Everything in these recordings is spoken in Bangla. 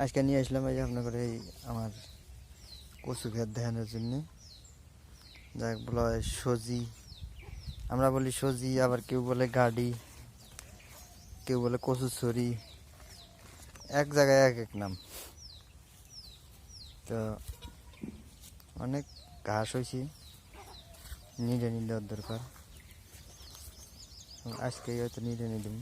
আজকে নিয়ে আসলাম এই আপনাদের এই আমার কচু ক্ষেত দেখানোর জন্য। যাক বলা হয় সজি, আমরা বলি সজি, আবার কেউ বলে গাড়ি, কেউ বলে কচু ছড়ি, এক জায়গায় এক এক নাম। তো অনেক ঘাস হয়েছে, নিড়ে নিয়ে দেওয়ার দরকার। আজকেই হয়তো নিড়ে নিয়ে দেব।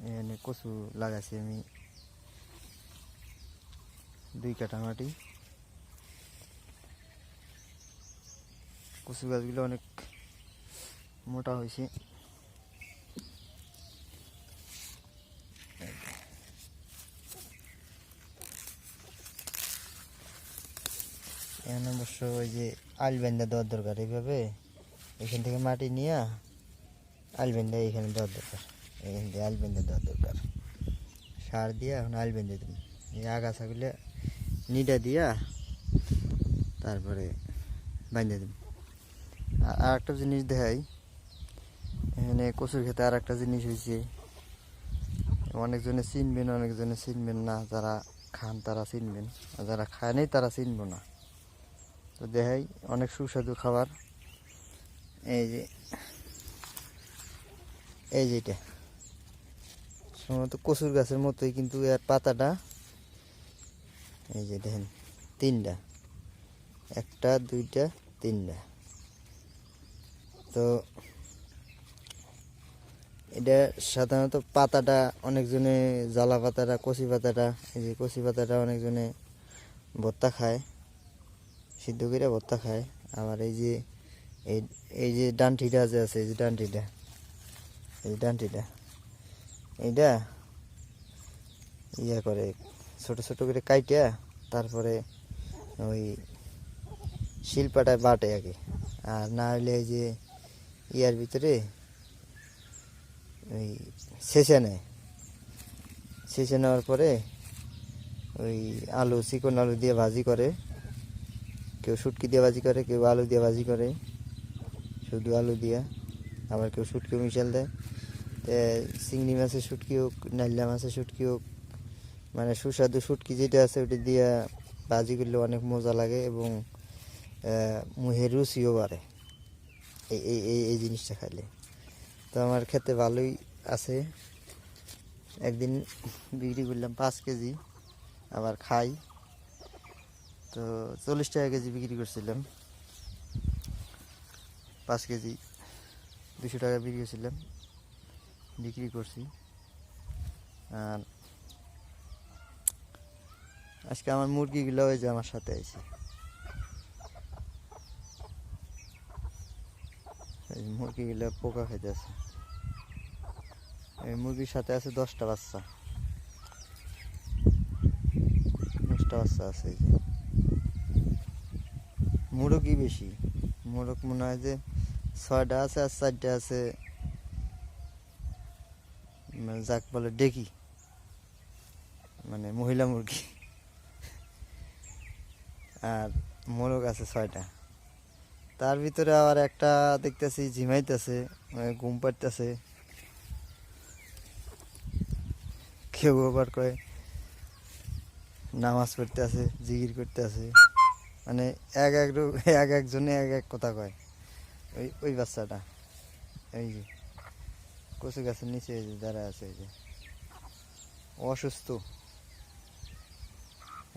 এখানে কচু লাগাইছি আমি 2 কাঠা মাটি। কচু গাছগুলো অনেক মোটা হয়েছে। এখানে অবশ্য ওই যে আল বেঁধে দেওয়ার দরকার, এইভাবে এখান থেকে মাটি নিয়ে আল বেঁধে এখানে দেওয়ার দরকার, এখান থেকে আল বেঁধে দেওয়ার দরকার। সার দিয়ে এখন আল বেঁধে দিন, এই আগাছাগুলো নিটা দিয়া তারপরে বেঁধে দিন। আর একটা জিনিস দেখাই, এখানে কচুর খেতে আর একটা জিনিস হয়েছে, অনেকজনে চিনবেন অনেকজনে চিনবেন না। যারা খান তারা চিনবেন, আর যারা খায় নাই তারা চিনব না। তো দেখাই অনেক সুস্বাদু খাবার। এই যে যেটা সম্ভবত কচুর গাছের মতোই, কিন্তু এর পাতাটা এই যে দেখেন 3টা, 1টা 2টা 3টা। তো এটা সাধারণত পাতাটা অনেকজনে জ্বালা পাতাটা, কচি পাতাটা, এই যে কচি পাতাটা অনেকজনে ভর্তা খায়, সিদ্ধ করে ভর্তা খায়। আবার এই যে এই যে ডান্ঠিটা যে আছে, এই যে ডান্ঠিটা, এইটা ইয়া করে ছোট ছোট করে কাইটা তারপরে ওই শিলপাটায় বাটে আগে। আর না হলে এই যে ইয়ার ভিতরে ওই ছেঁচে নেয়, ছেঁচে নেওয়ার পরে ওই আলু, চিকন আলু দিয়ে ভাজি করে, কেউ শুটকি দিয়ে ভাজি করে, কেউ আলু দিয়ে ভাজি করে, শুধু আলু দিয়া। আবার কেউ শুটকিও মিশাল দেয়। চিংড়ি মাছের শুটকি হোক, নাইলা মাছের শুটকি হোক, মানে সুস্বাদু শুটকি যেটা আছে ওটা দিয়ে ভাজি করলে অনেক মজা লাগে এবং মুখের রুচিও বাড়ে এই এই এই এই জিনিসটা খাইলে। তো আমার খেতে ভালোই আছে। একদিন বিক্রি করলাম 5 কেজি, আবার খাই। তো 40 টাকা কেজি বিক্রি করছিলাম, 5 কেজি 200 টাকা বিক্রি করছি। আর আজকে আমার মুরগিগুলো ওই যে আমার সাথে আছে, এই মুরগিগুলো পোকা খেতে আছে। এই মুরগির সাথে আছে 10টা বাচ্চা, 10টা বাচ্চা আছে। এই যে মুরগি বেশি, মোরগ মনে হয় যে 6টা আছে, আর 4টা আছে যাক বলে ডেকি, মানে মহিলা মুরগি। আর মোরগ আছে 6টা। তার ভিতরে আবার একটা দেখতেছি ঝিমাইতেছে, ঘুম পাড়তেছে। কেউ আবার কয় নামাজ পড়তে আছে, জিকির করতে আছে, মানে এক একজনে এক এক কথা কয়। ওই ওই বাচ্চাটা এই যে কচু গাছের নিচে এই যে দাঁড়ায় আছে, এই যে অসুস্থ,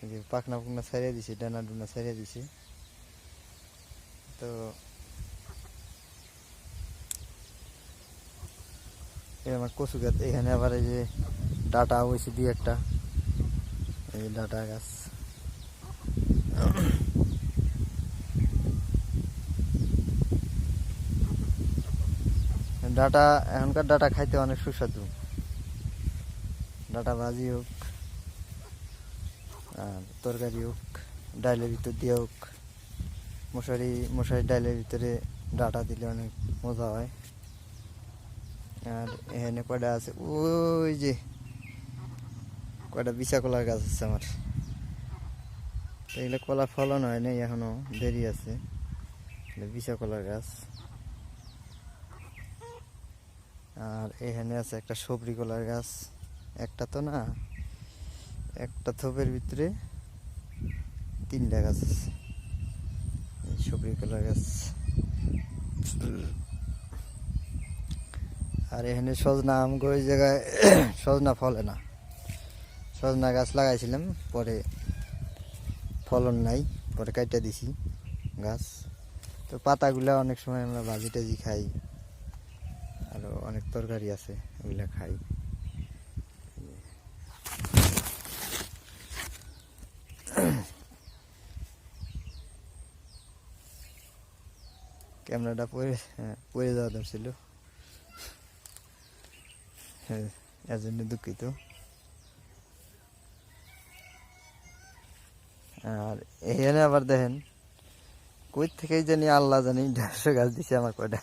এই যে পাখনা পুকনা ছাড়িয়ে দিছে, ডানা ডুনা ছাড়িয়ে দিছে। তো এই আমার কচু গাছ, এখানে আবার এই যে ডাটা হয়েছে 2-1টা, এই যে ডাটা গাছ। ডাটা, এখনকার ডাটা খাইতে অনেক সুস্বাদু। ডাটা ভাজি হোক আর তরকারি হোক, ডালের ভিতর দিয়ে হোক, মশারি ডালের ভিতরে ডাটা দিলে অনেক মজা হয়। আর এখানে কয়টা আছে, ওই যে কয়টা বিচা কলার গাছ আছে আমার। এগুলো কলা ফলন হয় নাই এখনো, দেরি আছে। বিচা কলার গাছ। আর এখানে আছে একটা সবরি কলার গাছ, একটা তো না, একটা থোপের ভিতরে 3টা গাছ আছে এই সবরি কলার গাছ। আর এখানে সজনা আমগো ওই জায়গায় সজনা ফলে না, সজনা গাছ লাগাইছিলাম, পরে ফলন নাই, পরে কাইটা দিছি গাছ। তো পাতাগুলা অনেক সময় আমরা ভাজি টাজি খাই, আরও অনেক তরকারি আছে ওইগুলা খাই। ক্যামেরাটা পড়ে যাওয়া ধরছিল, এর জন্য দুঃখিত। আর এখানে আবার দেখেন কই থেকেই জানি আল্লাহ জানি 150 গাছ দিছে আমার কয়টা।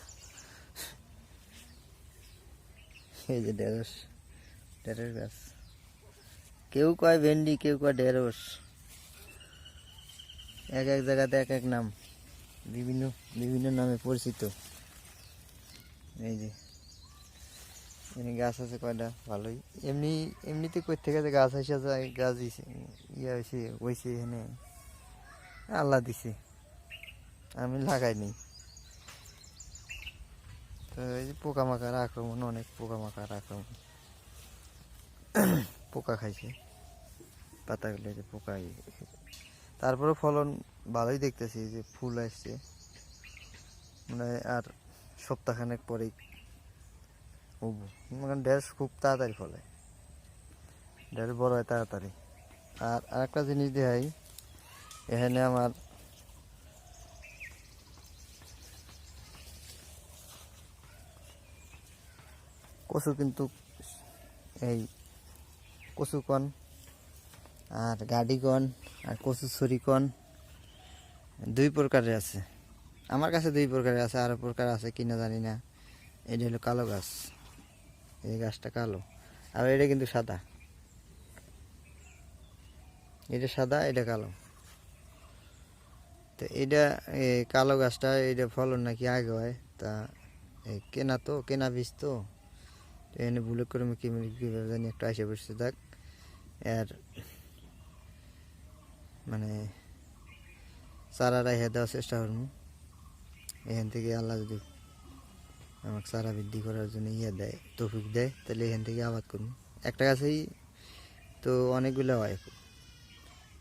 এই যে ঢেঁড়স, ঢেঁড়স গাছ, কেউ কয় ভেন্ডি, কেউ কয় ঢেঁড়স, এক এক জায়গাতে এক এক নাম, বিভিন্ন বিভিন্ন নামে পরিচিত। এই যে এখানে গাছ আছে কয়টা, ভালোই। এমনিতে কই থেকে যে গাছ আসা যায়, গাছ ইয়ে হয়েছে এখানে আল্লাহ দিছে, আমি লাগাইনি। তো এই যে পোকামাকড় আক্রমণ, অনেক পোকামাকড় আক্রমণ, পোকা খাইছে পাতাগুলো, যে পোকা। তারপরে ফলন ভালোই দেখতেছি, যে ফুল আসছে, মানে আর সপ্তাহখানেক পরেই উঠবো। মানে ঢেঁড়স খুব তাড়াতাড়ি ফলে, ঢেঁড়স বড় হয় তাড়াতাড়ি। আর আরেকটা জিনিস দেখাই, এখানে আমার কচু, কিন্তু এই কচু কন আর গাডি কন আর কচু ছড়ি কন 2 প্রকারের আছে। আমার কাছে 2 প্রকারের আছে, আরো প্রকার আছে কিনা জানি না। এটা হলো কালো গাছ, এই গাছটা কালো, আর এটা কিন্তু সাদা, এটা সাদা, এটা কালো। তো এটা কালো গাছটা, এটা ফলন নাকি আগে হয়, তা কেনা তো, কেনা বীজ তো, এখানে ভুলে করে কীভাবে জানি একটা এসে বসছে। দেখ এর মানে চারা রাইখা দেওয়ার চেষ্টা করবো, এখান থেকে আল্লাহ যদি আমাকে চারা বৃদ্ধি করার জন্য দেয়, তৌফিক দেয়, তাহলে এখান থেকে আবাদ করবো। একটা গাছেই তো অনেকগুলো হয়,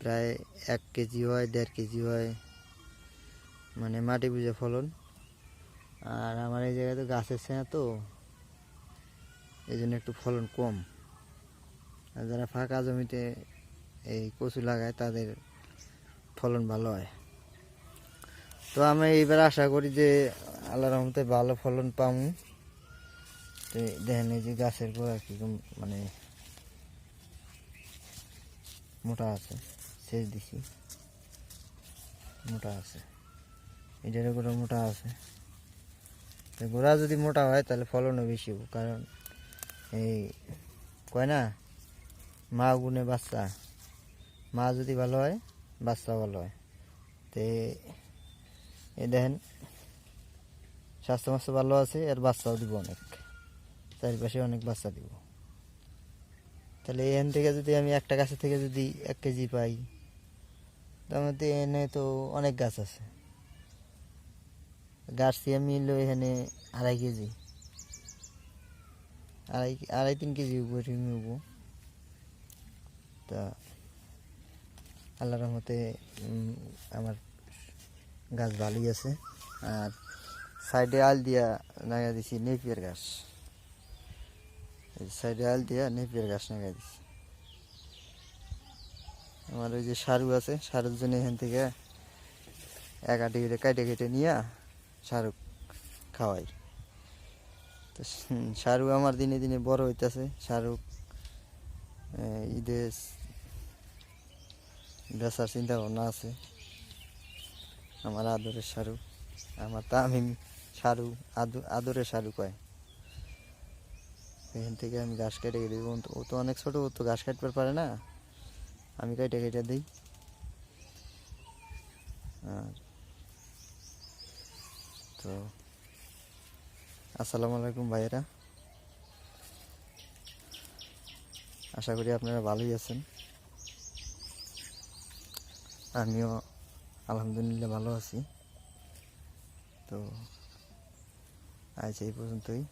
প্রায় 1 কেজি হয়, 1.5 কেজি হয়, মানে মাটি বুঝে ফলন। আর আমার এই জায়গায় তো গাছের ছায়া, তো এই জন্য একটু ফলন কম। আর যারা ফাঁকা জমিতে এই কচু লাগায়, তাদের ফলন ভালো হয়। তো আমি এইবার আশা করি যে আল্লাহর রহমতে ভালো ফলন পাবো। তো দেখেন এই যে গাছের গোড়া কীরকম মানে মোটা আছে, সেচ দিছি, মোটা আছে, এটার গোড়া মোটা আছে। গোড়া যদি মোটা হয় তাহলে ফলনও বেশি হবে, কারণ এই কয় না মা গুনে বাচ্চা, মা যদি ভালো হয় বাচ্চা ভালো হয়। তো এই দেখেন স্বাস্থ্য মাস্য ভালো আছে, এর বাচ্চাও দিব অনেক, চারিপাশে অনেক বাচ্চা দিব। তাহলে এখান থেকে যদি আমি একটা গাছের থেকে যদি 1 কেজি পাই, তার মধ্যে এনে তো অনেক গাছ আছে, গাছ দিয়ে মিললো এখানে 2.5 কেজি, 2.5-3 কেজি উপরে নেব। তা আল্লাহর রহমতে আমার গাছ ভালোই আছে। আর সাইডে আল দিয়া লাগা দিছি নেপিয়ার গাছ, সাইডে আল দিয়া নেপিয়ার গাছ লাগাই দিছি। আমার ওই যে সারু আছে, সারুর জন্য এখান থেকে 1 আটি করে কেটে কেটে নিয়ে সারু খাওয়াই। তো সারু আমার দিনে দিনে বড় হইতেছে, সারু ঈদে বেচার চিন্তা ভাবনা আছে। আমার আদরের সারু, আমার তামিম সারু, আদরের সারু কয়। এখান থেকে আমি ঘাস কেটে কেটে দিব, ও তো অনেক ছোটো, ও তো ঘাস কাটতে পারে না, আমি কেটে কেটে দিই। আর তো আসসালামু আলাইকুম ভাইয়েরা। আশা করি আপনারা ভালোই আছেন। আমিও আলহামদুলিল্লাহ ভালো আছি। তো আজ এই পর্যন্তই।